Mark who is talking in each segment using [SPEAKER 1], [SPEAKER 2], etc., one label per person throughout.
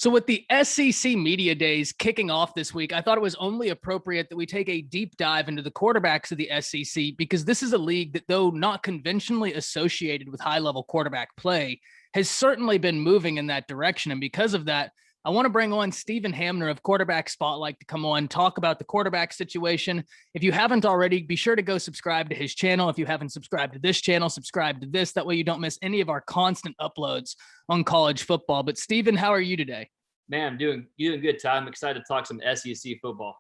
[SPEAKER 1] So with the SEC Media Days kicking off this week, I thought it was only appropriate that we take a deep dive into the quarterbacks of the SEC, because this is a league that, though not conventionally associated with high-level quarterback play, has certainly been moving in that direction. And because of that, I want to bring on Stephen Hamner of Quarterback Spotlight to come on, talk about the quarterback situation. If you haven't already, be sure to go subscribe to his channel. If you haven't subscribed to this channel, subscribe to this. That way you don't miss any of our constant uploads on college football. But Stephen, how are you today?
[SPEAKER 2] Man, I'm doing good, Ty. I'm excited to talk some SEC football.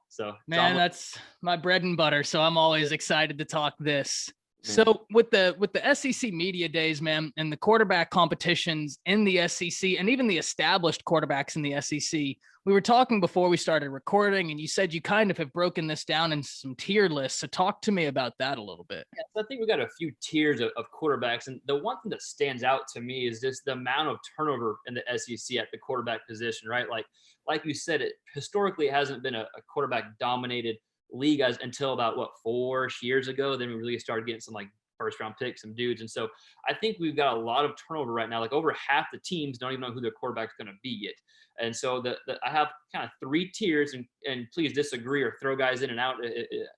[SPEAKER 1] Man, that's my bread and butter. So I'm always excited to talk this.
[SPEAKER 2] Man.
[SPEAKER 1] So with the SEC Media Days, man, and the quarterback competitions in the SEC and even the established quarterbacks in the SEC, we were talking before we started recording, and you said you kind of have broken this down into some tier lists. So talk to me about that a little bit.
[SPEAKER 2] Yeah, so I think we got a few tiers of quarterbacks. And the one thing that stands out to me is just the amount of turnover in the SEC at the quarterback position, right? Like you said, it historically hasn't been a quarterback dominated league until about 4 years ago. Then we really started getting some first round picks, some dudes. And so I think we've got a lot of turnover right now. Like over half the teams don't even know who their quarterback's going to be yet. And so I have kind of 3 tiers, and please disagree or throw guys in and out,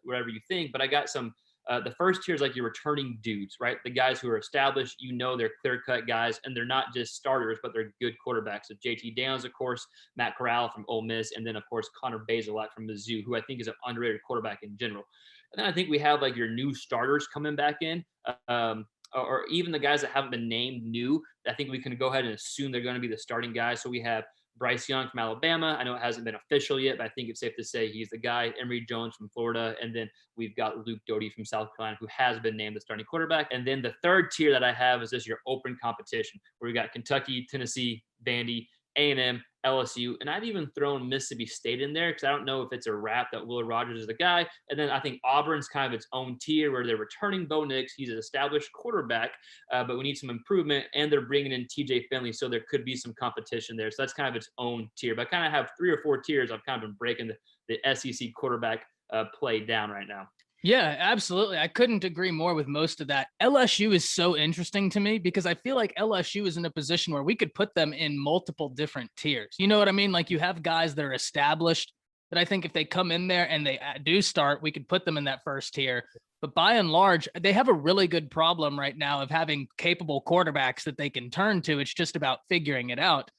[SPEAKER 2] whatever you think. But I got some, the first tier is like your returning dudes, right? The guys who are established, they're clear-cut guys, and they're not just starters, but they're good quarterbacks. So JT Downs, of course, Matt Corral from Ole Miss, and then, of course, Connor Bazelak from Mizzou, who I think is an underrated quarterback in general. And then I think we have your new starters coming back in, or even the guys that haven't been named new. I think we can go ahead and assume they're going to be the starting guys. So we have Bryce Young from Alabama. I know it hasn't been official yet, but I think it's safe to say he's the guy. Emory Jones from Florida. And then we've got Luke Doty from South Carolina, who has been named the starting quarterback. And then the third tier that I have is just your open competition, where we got Kentucky, Tennessee, Vandy, A&M, LSU, and I've even thrown Mississippi State in there because I don't know if it's a wrap that Will Rogers is the guy. And then I think Auburn's kind of its own tier, where they're returning Bo Nix. He's an established quarterback, but we need some improvement, and they're bringing in TJ Finley, so there could be some competition there. So that's kind of its own tier. But I kind of have 3 or 4 tiers. I've kind of been breaking the SEC quarterback play down right now.
[SPEAKER 1] Yeah, absolutely. I couldn't agree more with most of that. LSU is so interesting to me because I feel like LSU is in a position where we could put them in multiple different tiers. You know what I mean? Like you have guys that are established that I think if they come in there and they do start, we could put them in that first tier. But by and large, they have a really good problem right now of having capable quarterbacks that they can turn to. It's just about figuring it out.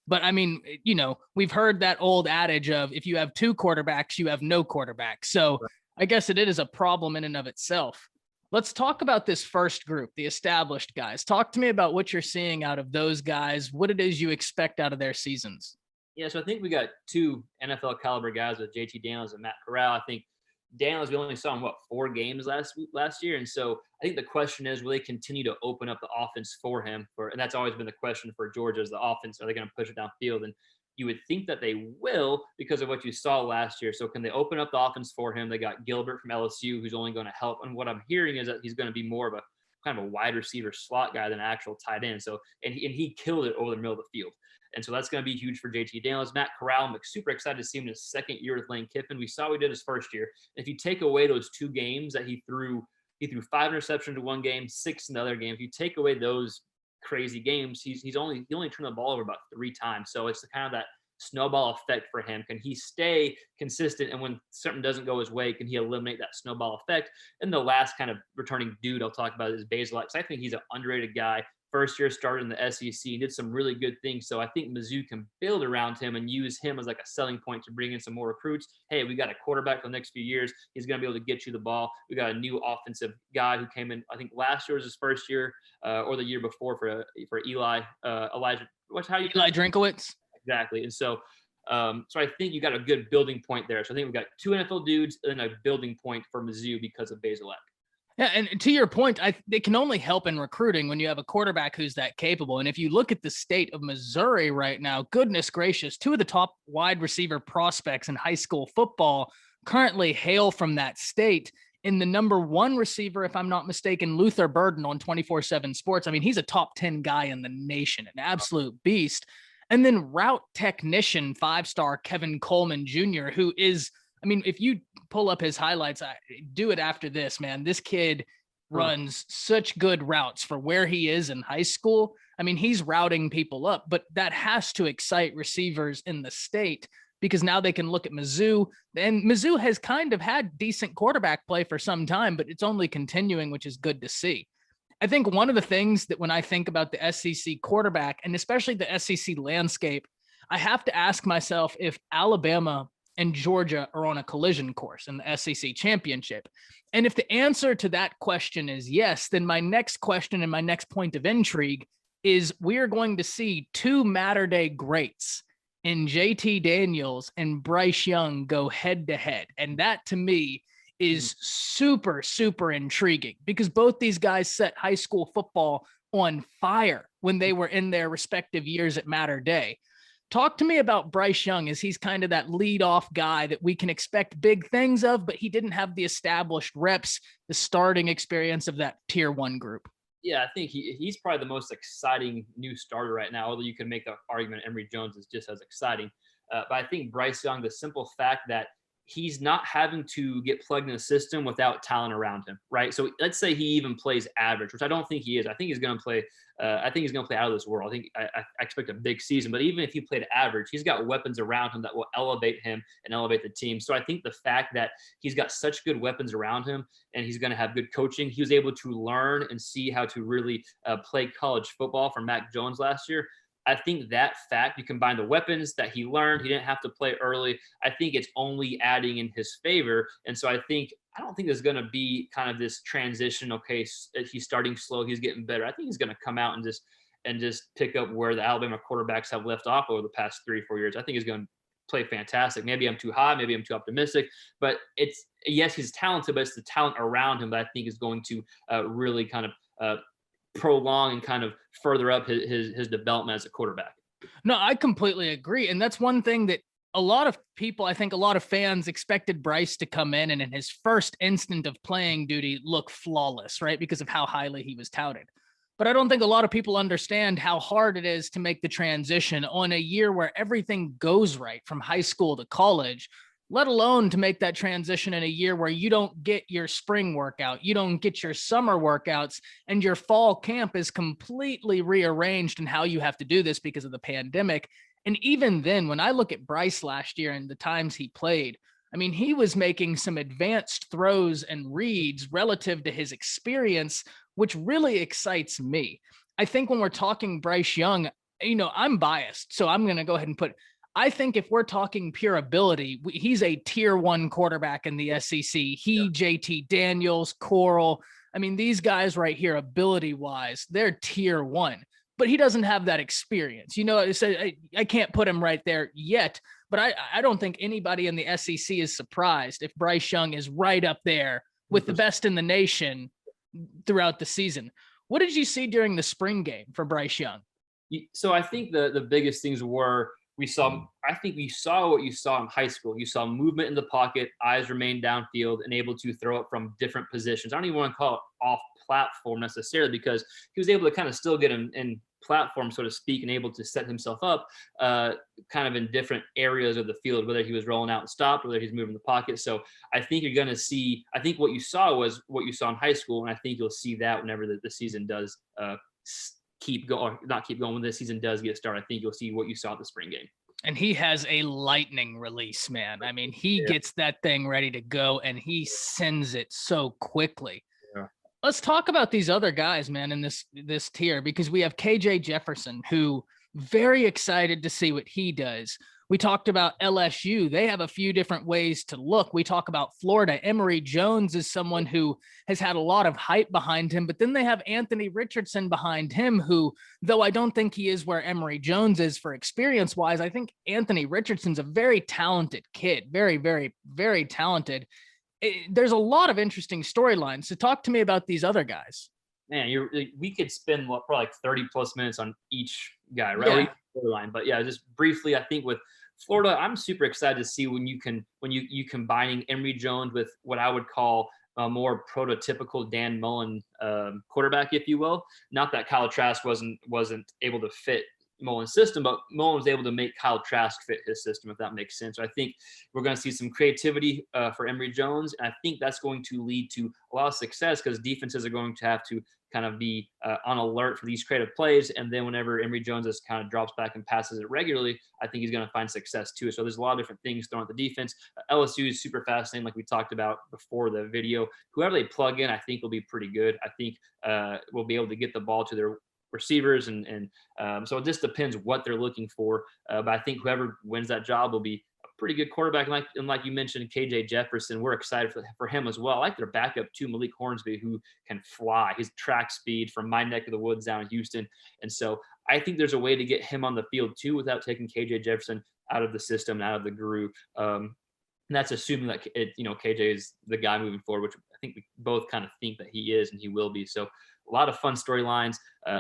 [SPEAKER 1] But I mean, we've heard that old adage of if you have 2 quarterbacks, you have no quarterback. So I guess it is a problem in and of itself. Let's talk about this first group, the established guys. Talk to me about what you're seeing out of those guys, what it is you expect out of their seasons.
[SPEAKER 2] Yeah, so I think we got 2 NFL caliber guys with JT Daniels and Matt Corral. I think Daniels, we only saw him, 4 games last year. And so I think the question is, will they continue to open up the offense for him? And that's always been the question for Georgia, is the offense. Are they going to push it downfield? And you would think that they will because of what you saw last year. So can they open up the offense for him? They got Gilbert from LSU, who's only going to help. And what I'm hearing is that he's going to be more of a kind of a wide receiver slot guy than an actual tight end. So, and he killed it over the middle of the field. And so that's going to be huge for JT Daniels. Matt Corral, I'm super excited to see him in his second year with Lane Kiffin. We saw what he did his first year. If you take away those 2 games that he threw 5 interceptions to one game, 6 in the other game. If you take away those crazy games, he only turned the ball over about 3 times. So it's kind of that snowball effect for him. Can he stay consistent? And when something doesn't go his way, can he eliminate that snowball effect? And the last kind of returning dude I'll talk about is Bazelak. I think he's an underrated guy. First year started in the SEC, did some really good things. So I think Mizzou can build around him and use him as like a selling point to bring in some more recruits. Hey, we got a quarterback for the next few years. He's going to be able to get you the ball. We got a new offensive guy who came in, I think last year was his first year or the year before for Eli
[SPEAKER 1] Drinkowitz.
[SPEAKER 2] Exactly. And so I think you got a good building point there. So I think we've got 2 NFL dudes and then a building point for Mizzou because of Bazelak.
[SPEAKER 1] Yeah, and to your point, they can only help in recruiting when you have a quarterback who's that capable. And if you look at the state of Missouri right now, goodness gracious, 2 of the top wide receiver prospects in high school football currently hail from that state. In the number 1 receiver, if I'm not mistaken, Luther Burden on 24/7 Sports. I mean, he's a top 10 guy in the nation, an absolute beast. And then route technician, 5-star Kevin Coleman Jr., who is, I mean, if you pull up his highlights, do it after this, man. This kid runs such good routes for where he is in high school. I mean, he's routing people up, but that has to excite receivers in the state because now they can look at Mizzou, and Mizzou has kind of had decent quarterback play for some time, but it's only continuing, which is good to see. I think one of the things that when I think about the SEC quarterback and especially the SEC landscape, I have to ask myself if Alabama and Georgia are on a collision course in the SEC championship. And if the answer to that question is yes, then my next question and my next point of intrigue is we are going to see two matter day greats in JT Daniels and Bryce Young go head to head. And that to me is super, super intriguing because both these guys set high school football on fire when they were in their respective years at matter day. Talk to me about Bryce Young, as he's kind of that lead-off guy that we can expect big things of, but he didn't have the established reps, the starting experience of that tier one group.
[SPEAKER 2] Yeah, I think he's probably the most exciting new starter right now, although you can make the argument Emory Jones is just as exciting. But I think Bryce Young, the simple fact that he's not having to get plugged in a system without talent around him, right? So let's say he even plays average, which I don't think he is. I think he's going to play. I think he's going to play out of this world. I expect a big season. But even if he played average, he's got weapons around him that will elevate him and elevate the team. So I think the fact that he's got such good weapons around him and he's going to have good coaching, he was able to learn and see how to really play college football from Mac Jones last year. I think that fact, you combine the weapons that he learned, he didn't have to play early. I think it's only adding in his favor. And so I don't think there's going to be kind of this transition. Okay, he's starting slow, he's getting better. I think he's going to come out and just pick up where the Alabama quarterbacks have left off over the past 3 or 4 years. I think he's going to play fantastic. Maybe I'm too high, maybe I'm too optimistic, but yes, he's talented, but it's the talent around him that I think is going to really kind of prolong and kind of further up his development as a quarterback.
[SPEAKER 1] No, I completely agree. And that's one thing that a lot of people, I think a lot of fans expected Bryce to come in and in his first instant of playing duty look flawless, right? Because of how highly he was touted. But I don't think a lot of people understand how hard it is to make the transition on a year where everything goes right from high school to college, let alone to make that transition in a year where you don't get your spring workout, you don't get your summer workouts, and your fall camp is completely rearranged in how you have to do this because of the pandemic. And even then, when I look at Bryce last year and the times he played, I mean, he was making some advanced throws and reads relative to his experience, which really excites me. I think when we're talking Bryce Young, I'm biased, so I'm going to go ahead and I think if we're talking pure ability, he's a tier one quarterback in the SEC. JT Daniels, Coral. I mean, these guys right here, ability wise, they're tier one, but he doesn't have that experience. I can't put him right there yet, but I don't think anybody in the SEC is surprised if Bryce Young is right up there with the best in the nation throughout the season. What did you see during the spring game for Bryce Young?
[SPEAKER 2] So I think the biggest things were, we saw what you saw in high school. You saw movement in the pocket, eyes remained downfield, and able to throw it from different positions. I don't even want to call it off platform necessarily, because he was able to kind of still get him in platform, so to speak, and able to set himself up kind of in different areas of the field, whether he was rolling out and stopped, whether he's moving the pocket. So I think you're going to see, I think what you saw was what you saw in high school, and I think you'll see that whenever the season does when the season does get started. I think you'll see what you saw at the spring game.
[SPEAKER 1] And he has a lightning release, man. I mean, he gets that thing ready to go and he sends it so quickly. Yeah. Let's talk about these other guys, man, in this tier, because we have KJ Jefferson, who very excited to see what he does. We talked about LSU. They have a few different ways to look. We talk about Florida. Emory Jones is someone who has had a lot of hype behind him, but then they have Anthony Richardson behind him, who, though I don't think he is where Emory Jones is for experience wise, I think Anthony Richardson's a very talented kid, very, very, very talented. There's a lot of interesting storylines. So talk to me about these other guys.
[SPEAKER 2] Man, we could spend probably like 30 plus minutes on each guy, right? Yeah. But yeah, just briefly, I think with Florida, I'm super excited to see when you combining Emory Jones with what I would call a more prototypical Dan Mullen quarterback, if you will. Not that Kyle Trask wasn't able to fit Mullen's system, but Mullen was able to make Kyle Trask fit his system, if that makes sense. So I think we're going to see some creativity for Emory Jones, and I think that's going to lead to a lot of success because defenses are going to have to kind of be on alert for these creative plays. And then whenever Emory Jones just kind of drops back and passes it regularly, I think he's going to find success too. So there's a lot of different things thrown at the defense. LSU is super fascinating, like we talked about before the video. Whoever they plug in, I think will be pretty good. I think we'll be able to get the ball to their receivers, and so it just depends what they're looking for. But I think whoever wins that job will be pretty good quarterback. And like you mentioned, KJ Jefferson, we're excited for him as well. I like their backup too, Malik Hornsby, who can fly. His track speed from my neck of the woods down in Houston. And so I think there's a way to get him on the field too without taking KJ Jefferson out of the system, out of the groove. And that's assuming that KJ is the guy moving forward, which I think we both kind of think that he is and he will be. So a lot of fun storylines.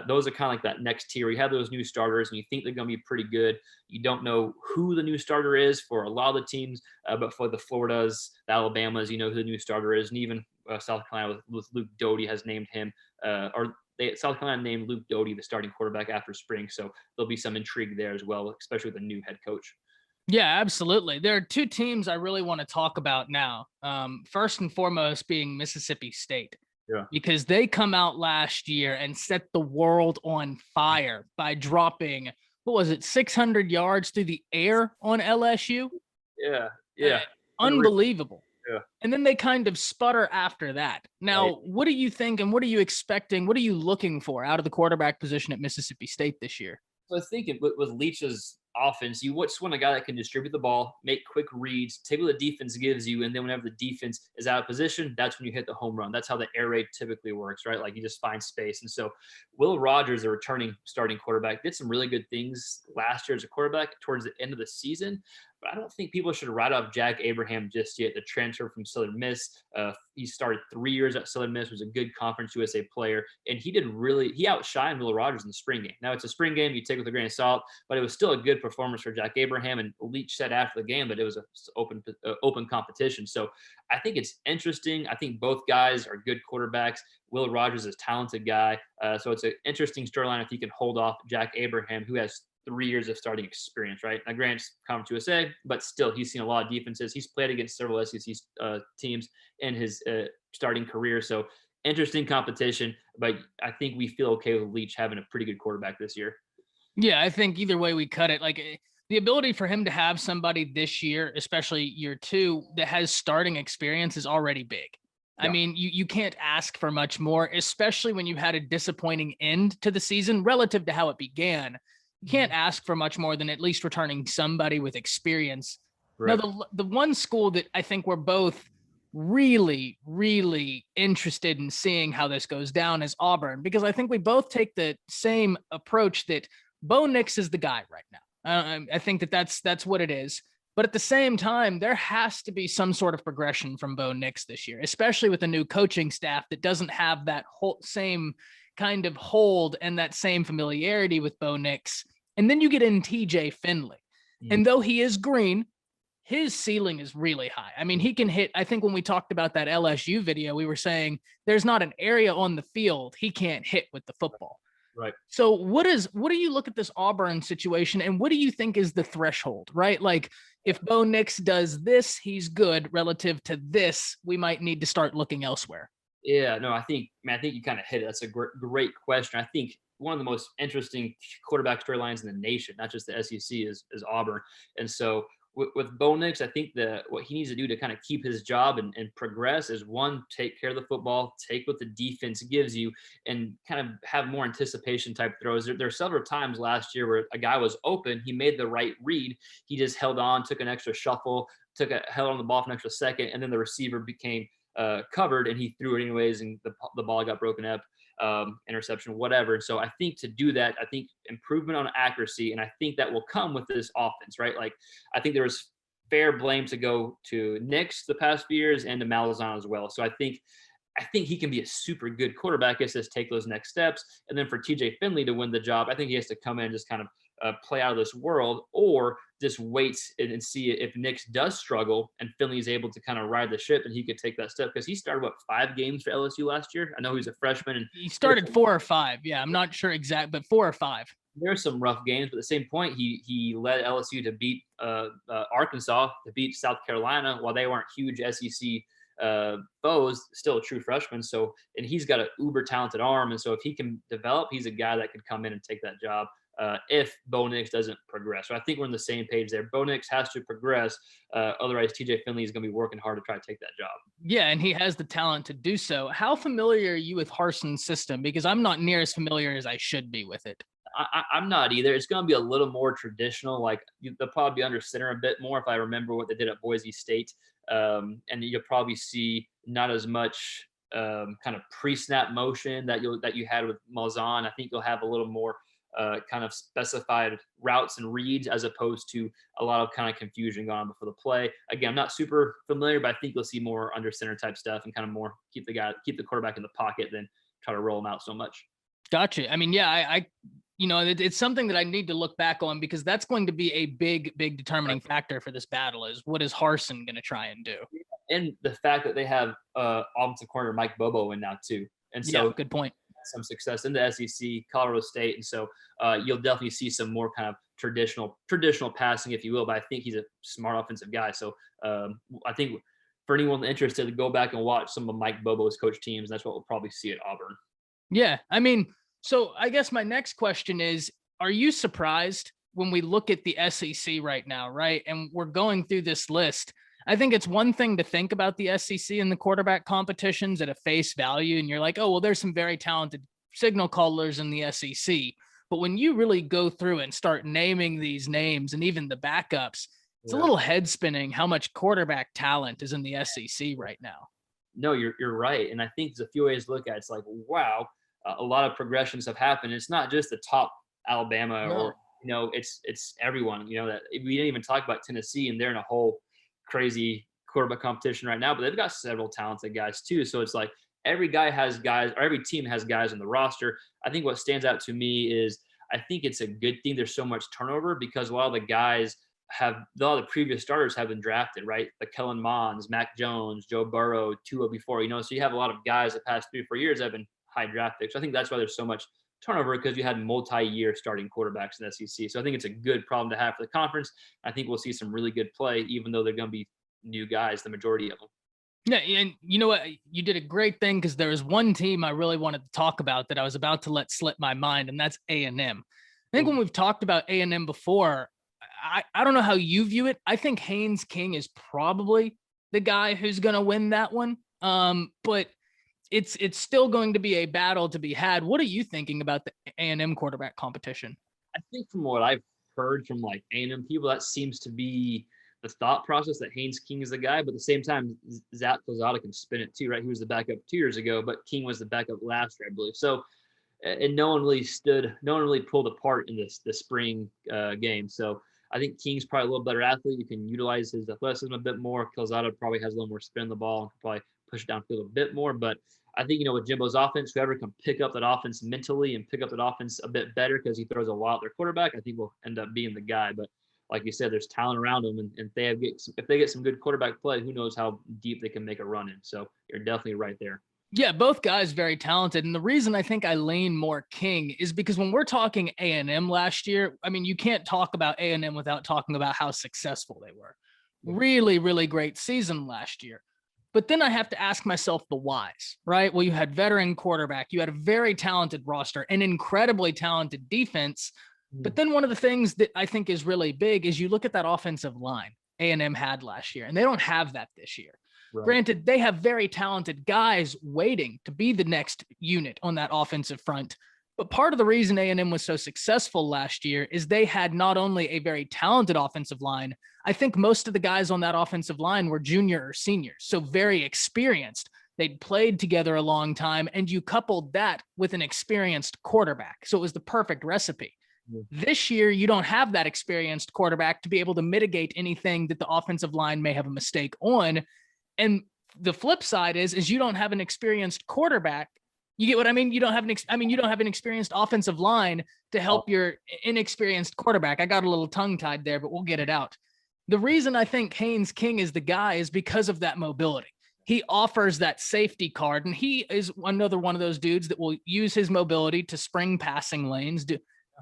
[SPEAKER 2] Those are kind of like that next tier. You have those new starters and you think they're going to be pretty good. You don't know who the new starter is for a lot of the teams, but for the Floridas, the Alabamas, you know who the new starter is. And even South Carolina with Luke Doty has named him, South Carolina named Luke Doty the starting quarterback after spring. So there'll be some intrigue there as well, especially with a new head coach.
[SPEAKER 1] Yeah, absolutely. There are two teams I really want to talk about now. First and foremost being Mississippi State.
[SPEAKER 2] Yeah.
[SPEAKER 1] Because they come out last year and set the world on fire by dropping, 600 yards through the air on LSU?
[SPEAKER 2] Yeah.
[SPEAKER 1] Unbelievable.
[SPEAKER 2] Yeah.
[SPEAKER 1] And then they kind of sputter after that. Now, right. What do you think and what are you expecting? What are you looking for out of the quarterback position at Mississippi State this year?
[SPEAKER 2] So I was thinking with Leach's offense, you just want a guy that can distribute the ball, make quick reads, take what the defense gives you, and then whenever the defense is out of position, that's when you hit the home run. That's how the air raid typically works, right? Like you just find space. And so Will Rogers, a returning starting quarterback, did some really good things last year as a quarterback towards the end of the season. But I don't think people should write off Jack Abraham just yet. The transfer from Southern Miss, he started 3 years at Southern Miss, was a good Conference USA player, and he outshined Will Rogers in the spring game. Now it's a spring game, you take it with a grain of salt, but it was still a good performance for Jack Abraham. And Leach said after the game that it was an open competition. So I think it's interesting. I think both guys are good quarterbacks. Will Rogers is a talented guy, so it's an interesting storyline if he can hold off Jack Abraham, who has 3 years of starting experience, right? Now, granted, Conference USA, but still, he's seen a lot of defenses. He's played against several SEC teams in his starting career. So, interesting competition, but I think we feel okay with Leach having a pretty good quarterback this year.
[SPEAKER 1] Yeah, I think either way we cut it, like the ability for him to have somebody this year, especially year two, that has starting experience is already big. Yeah. I mean, you can't ask for much more, especially when you had a disappointing end to the season relative to how it began. You can't ask for much more than at least returning somebody with experience. Right. Now, the one school that I think we're both really, really interested in seeing how this goes down is Auburn, because I think we both take the same approach that Bo Nix is the guy right now. I think that's what it is. But at the same time, there has to be some sort of progression from Bo Nix this year, especially with a new coaching staff that doesn't have that whole same kind of hold and that same familiarity with Bo Nix. And then you get in TJ Finley. And though he is green, his ceiling is really high. I mean, he can hit, I think when we talked about that LSU video, we were saying there's not an area on the field he can't hit with the football.
[SPEAKER 2] Right.
[SPEAKER 1] So what do you look at this Auburn situation and what do you think is the threshold, right? Like if Bo Nix does this, he's good. Relative to this, we might need to start looking elsewhere.
[SPEAKER 2] Yeah, no, I think you kind of hit it. That's a great question. I think one of the most interesting quarterback storylines in the nation, not just the SEC, is Auburn. And so with Bo Nix, I think what he needs to do to kind of keep his job and progress is, one, take care of the football, take what the defense gives you, and kind of have more anticipation type throws. There are several times last year where a guy was open, he made the right read, he just held on, took an extra shuffle, held on the ball for an extra second, and then the receiver became covered and he threw it anyways, and the ball got broken up, interception, whatever. And so I think to do that, I think improvement on accuracy, and I think that will come with this offense, right? Like I think there was fair blame to go to Nix the past few years and to Malzahn as well. So I think he can be a super good quarterback. He has to take those next steps. And then for TJ Finley to win the job, I think he has to come in and just kind of play out of this world, or just wait and see if Nix does struggle and Finley is able to kind of ride the ship and he could take that step, because he started 5 games for LSU last year. I know he was a freshman and
[SPEAKER 1] he started 4 or 5. Yeah, I'm not sure exact, but 4 or 5.
[SPEAKER 2] There's some rough games, but at the same point, he led LSU to beat Arkansas, to beat South Carolina, while they weren't huge SEC foes, still a true freshman. So, and he's got an uber talented arm, and so if he can develop, he's a guy that could come in and take that job. If Bo Nix doesn't progress. So I think we're on the same page there. Bo Nix has to progress. Otherwise, TJ Finley is going to be working hard to try to take that job.
[SPEAKER 1] Yeah, and he has the talent to do so. How familiar are you with Harson's system? Because I'm not near as familiar as I should be with it.
[SPEAKER 2] I'm not either. It's going to be a little more traditional. Like they'll probably be under center a bit more if I remember what they did at Boise State. And you'll probably see not as much kind of pre-snap motion that you had with Malzahn. I think you'll have a little more kind of specified routes and reads, as opposed to a lot of kind of confusion going on before the play. Again, I'm not super familiar, but I think you'll see more under center type stuff and kind of more keep the quarterback in the pocket than try to roll him out so much.
[SPEAKER 1] Gotcha. I mean, yeah, I it's something that I need to look back on, because that's going to be a big determining factor for this battle is what is Harsin going to try and do?
[SPEAKER 2] And the fact that they have offensive corner Mike Bobo in now too. And so
[SPEAKER 1] good point.
[SPEAKER 2] Some success in the SEC, Colorado State. And so you'll definitely see some more kind of traditional passing, if you will, but I think he's a smart offensive guy. So I think for anyone interested to go back and watch some of Mike Bobo's coach teams, that's what we'll probably see at Auburn.
[SPEAKER 1] Yeah. I mean, so I guess my next question is, are you surprised when we look at the SEC right now, right? And we're going through this list. I think it's one thing to think about the SEC and the quarterback competitions at a face value. And you're like, oh, well, there's some very talented signal callers in the SEC. But when you really go through and start naming these names and even the backups, it's a little head spinning how much quarterback talent is in the SEC right now.
[SPEAKER 2] No, you're right. And I think there's a few ways to look at it. It's like, wow, a lot of progressions have happened. It's not just the top Alabama or, it's everyone, that we didn't even talk about Tennessee, and they're in a whole crazy quarterback competition right now, but they've got several talented guys too. So it's like every guy has guys, or every team has guys on the roster. I think what stands out to me is I think it's a good thing there's so much turnover, because a lot of the previous starters have been drafted, right? Like Kellen Mond, Mac Jones, Joe Burrow, Tua before, so you have a lot of guys the past 3 or 4 years that have been high draft picks. So I think that's why there's so much turnover, because you had multi-year starting quarterbacks in the SEC. So I think it's a good problem to have for the conference. I think we'll see some really good play, even though they're going to be new guys, the majority of them.
[SPEAKER 1] Yeah, and you know what? You did a great thing, because there was one team I really wanted to talk about that I was about to let slip my mind, and that's A&M. I think when we've talked about A&M before, I don't know how you view it. I think Haynes King is probably the guy who's going to win that one. But it's still going to be a battle to be had. What are you thinking about the A&M quarterback competition?
[SPEAKER 2] I think from what I've heard from like A&M people, that seems to be the thought process, that Haynes King is the guy. But at the same time, Zach Calzada can spin it too, right? He was the backup 2 years ago, but King was the backup last year, I believe. So, and no one really pulled apart in the spring game. So I think King's probably a little better athlete. You can utilize his athleticism a bit more. Calzada probably has a little more spin on the ball and can probably push it downfield a bit more. But I think, with Jimbo's offense, whoever can pick up that offense mentally and pick up that offense a bit better, because he throws a lot at their quarterback, I think will end up being the guy. But like you said, there's talent around them, and if they get some good quarterback play, who knows how deep they can make a run in. So you're definitely right there.
[SPEAKER 1] Yeah, both guys very talented. And the reason I think I lean more King is because when we're talking A&M last year, I mean, you can't talk about A&M without talking about how successful they were. Really, really great season last year. But then I have to ask myself the whys, right? Well, you had veteran quarterback, you had a very talented roster, an incredibly talented defense. But then one of the things that I think is really big is you look at that offensive line A&M had last year, and they don't have that this year. Right. Granted, they have very talented guys waiting to be the next unit on that offensive front. But part of the reason A&M was so successful last year is they had not only a very talented offensive line, I think most of the guys on that offensive line were junior or seniors, so very experienced. They'd played together a long time, and you coupled that with an experienced quarterback. So it was the perfect recipe. This year, you don't have that experienced quarterback to be able to mitigate anything that the offensive line may have a mistake on. And the flip side is you don't have an experienced quarterback You get what I mean? You don't have you don't have an experienced offensive line to help your inexperienced quarterback. I got a little tongue tied there, but we'll get it out. The reason I think Haynes King is the guy is because of that mobility. He offers that safety card, and he is another one of those dudes that will use his mobility to spring passing lanes.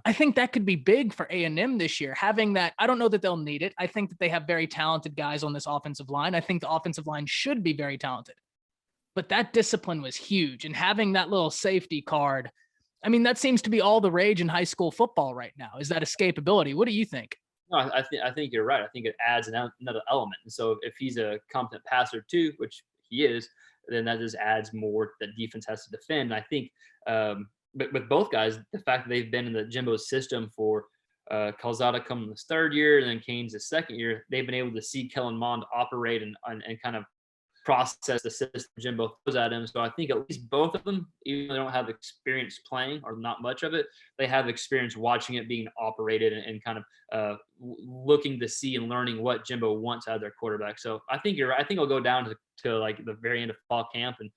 [SPEAKER 1] I think that could be big for A&M this year, having that. I don't know that they'll need it. I think that they have very talented guys on this offensive line. I think the offensive line should be very talented. But that discipline was huge. And having that little safety card, I mean, that seems to be all the rage in high school football right now, is that escapability. What do you think?
[SPEAKER 2] No, I think you're right. I think it adds another element. And so if he's a competent passer too, which he is, then that just adds more that defense has to defend. And I think, but with both guys, the fact that they've been in the Jimbo system for Calzada coming his third year and then Kane's his second year, they've been able to see Kellen Mond operate and kind of process the system Jimbo throws at him. So I think at least both of them, even though they don't have experience playing or not much of it, they have experience watching it being operated and kind of looking to see and learning what Jimbo wants out of their quarterback. So I think you're right. I think I'll go down to like the very end of fall camp, and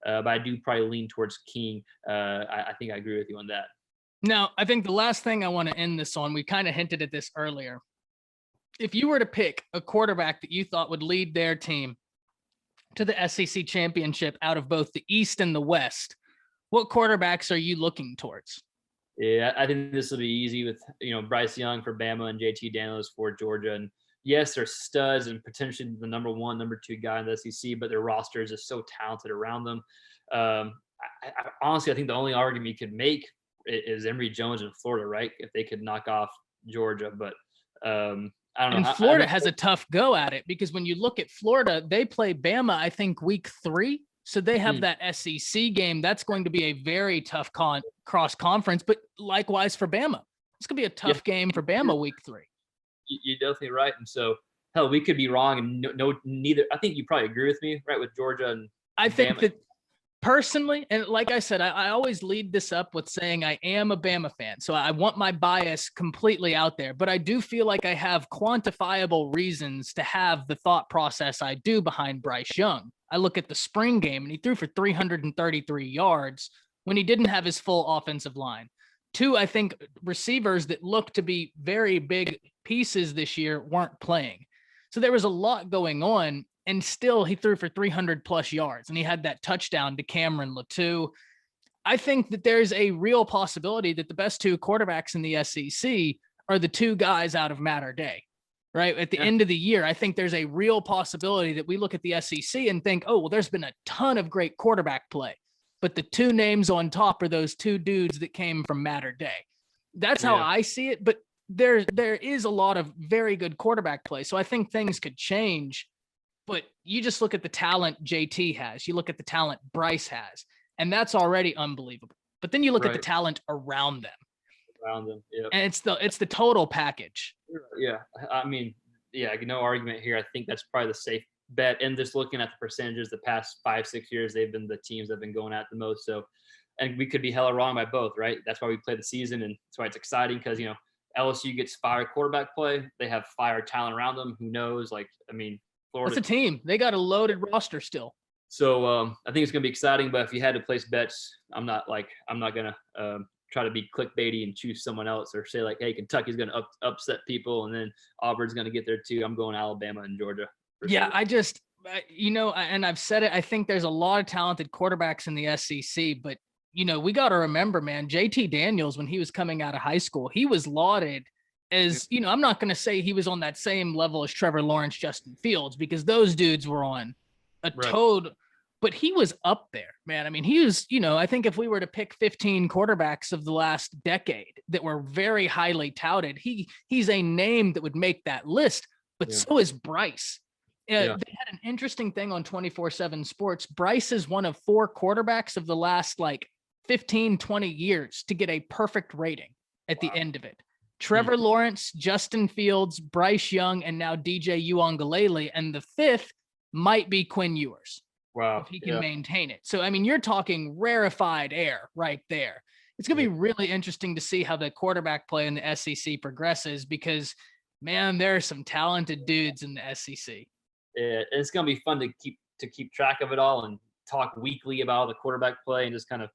[SPEAKER 2] but I do probably lean towards King. I think I agree with you on that.
[SPEAKER 1] Now, I think the last thing I want to end this on, we kind of hinted at this earlier. If you were to pick a quarterback that you thought would lead their team to the SEC championship out of both the East and the West, what quarterbacks are you looking towards?
[SPEAKER 2] Yeah, I think this will be easy with, Bryce Young for Bama and JT Daniels for Georgia. And yes, they're studs and potentially the number one, number two guy in the SEC, but their roster is just so talented around them. Honestly, I think the only argument you could make is Emory Jones in Florida, right? If they could knock off Georgia, but I don't know.
[SPEAKER 1] And Florida has a tough go at it because when you look at Florida, they play Bama, I think, week 3. So they have that SEC game. That's going to be a very tough cross conference, but likewise for Bama. It's going to be a tough game for Bama week 3.
[SPEAKER 2] You're definitely right. And so, hell, we could be wrong. And neither. I think you probably agree with me, right, with Georgia and
[SPEAKER 1] I think Bama. That personally, and like I said, I always lead this up with saying I am a Bama fan. So I want my bias completely out there, but I do feel like I have quantifiable reasons to have the thought process I do behind Bryce Young. I look at the spring game and he threw for 333 yards when he didn't have his full offensive line. 2, I think receivers that look to be very big pieces this year weren't playing. So there was a lot going on. And still, he threw for 300 plus yards, and he had that touchdown to Cameron Latou. I think that there's a real possibility that the best 2 quarterbacks in the SEC are the 2 guys out of Mater Day, right? At the end of the year, I think there's a real possibility that we look at the SEC and think, oh, well, there's been a ton of great quarterback play, but the 2 names on top are those 2 dudes that came from Mater Day. That's how I see it, but there is a lot of very good quarterback play, so I think things could change. But you just look at the talent JT has, you look at the talent Bryce has, and that's already unbelievable. But then you look at the talent around them.
[SPEAKER 2] Yeah.
[SPEAKER 1] And it's the total package.
[SPEAKER 2] Yeah. I mean, no argument here. I think that's probably the safe bet. And just looking at the percentages, the past 5-6 years, they've been the teams that have been going at the most. So, and we could be hella wrong by both, right? That's why we play the season, and that's why it's exciting because, LSU gets fire quarterback play. They have fire talent around them. Who knows? Florida.
[SPEAKER 1] That's a team. They got a loaded roster still.
[SPEAKER 2] So I think it's going to be exciting. But if you had to place bets, I'm not going to try to be clickbaity and choose someone else or say hey, Kentucky's going to upset people and then Auburn's going to get there too. I'm going Alabama and Georgia.
[SPEAKER 1] Yeah, sure. And I've said it. I think there's a lot of talented quarterbacks in the SEC, but we got to remember, man, JT Daniels, when he was coming out of high school, he was lauded as, I'm not going to say he was on that same level as Trevor Lawrence, Justin Fields, because those dudes were on a toad, but he was up there, man. I mean, he was, I think if we were to pick 15 quarterbacks of the last decade that were very highly touted, he's a name that would make that list, but so is Bryce. They had an interesting thing on 24/7 Sports. Bryce is one of 4 quarterbacks of the last 15, 20 years to get a perfect rating at the end of it. Trevor Lawrence, Justin Fields, Bryce Young, and now DJ Uiagalelei. And the 5th might be Quinn Ewers.
[SPEAKER 2] Wow.
[SPEAKER 1] If he can maintain it. So, I mean, you're talking rarefied air right there. It's going to be really interesting to see how the quarterback play in the SEC progresses because, man, there are some talented dudes in the SEC.
[SPEAKER 2] Yeah, it's going to be fun to keep track of it all and talk weekly about the quarterback play and just kind of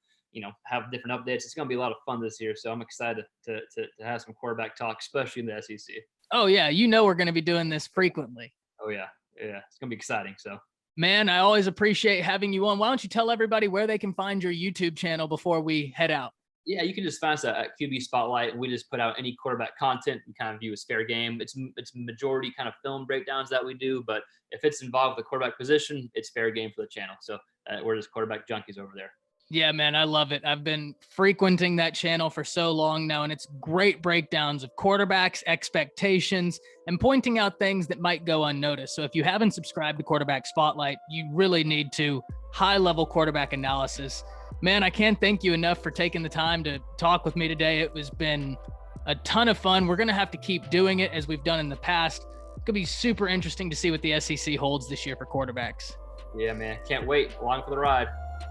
[SPEAKER 2] have different updates. It's going to be a lot of fun this year. So I'm excited to have some quarterback talk, especially in the SEC.
[SPEAKER 1] Oh yeah. We're going to be doing this frequently.
[SPEAKER 2] Oh yeah. Yeah. It's going to be exciting. So.
[SPEAKER 1] Man, I always appreciate having you on. Why don't you tell everybody where they can find your YouTube channel before we head out?
[SPEAKER 2] Yeah, you can just find us at QB Spotlight. We just put out any quarterback content we kind of view as fair game. It's majority kind of film breakdowns that we do, but if it's involved with the quarterback position, it's fair game for the channel. So we're just quarterback junkies over there. Yeah,
[SPEAKER 1] man, I love it. I've been frequenting that channel for so long now, and it's great breakdowns of quarterbacks, expectations, and pointing out things that might go unnoticed. So if you haven't subscribed to Quarterback Spotlight, you really need to. High-level quarterback analysis. Man, I can't thank you enough for taking the time to talk with me today. It has been a ton of fun. We're going to have to keep doing it as we've done in the past. It's going to be super interesting to see what the SEC holds this year for quarterbacks.
[SPEAKER 2] Yeah, man. Can't wait. Along for the ride.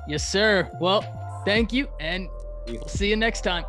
[SPEAKER 1] Yes, sir. Well, thank you, and we'll see you next time.